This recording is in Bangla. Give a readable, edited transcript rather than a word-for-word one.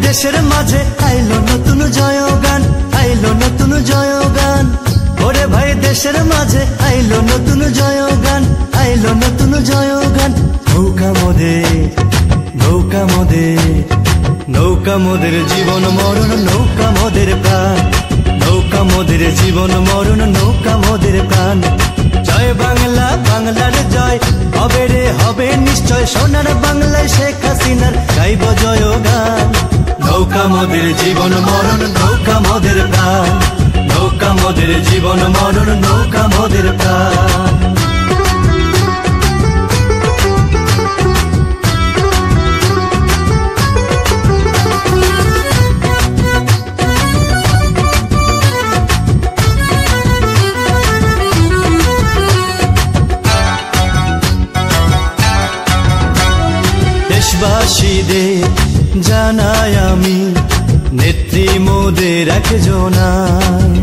দেশের মাঝে আইলো নতুন জয়গান, আইলো নতুন জয়গান। ওরে ভাই দেশের মাঝে আইলো নতুন জয়গান, আইলো নতুন জয়গান। নৌকা মোদের, নৌকা মোদের, নৌকা মোদের জীবন মরণ, নৌকা মোদের প্রাণ। নৌকা মোদের জীবন মরণ, নৌকা মোদের প্রাণ। জয় বাংলা, বাংলার জয় হবে রে হবে নিশ্চয়। সোনার বাংলায় শেখ হাসিনার গাইব জয়গান। নৌকা মোদের জীবন মরণ, নৌকা মোদের প্রাণ। নৌকা মোদের জীবন মরণ, নৌকা মোদের প্রাণ। দেশবাসীদের জানাই আমি নেত্রী মোদের একজনায়।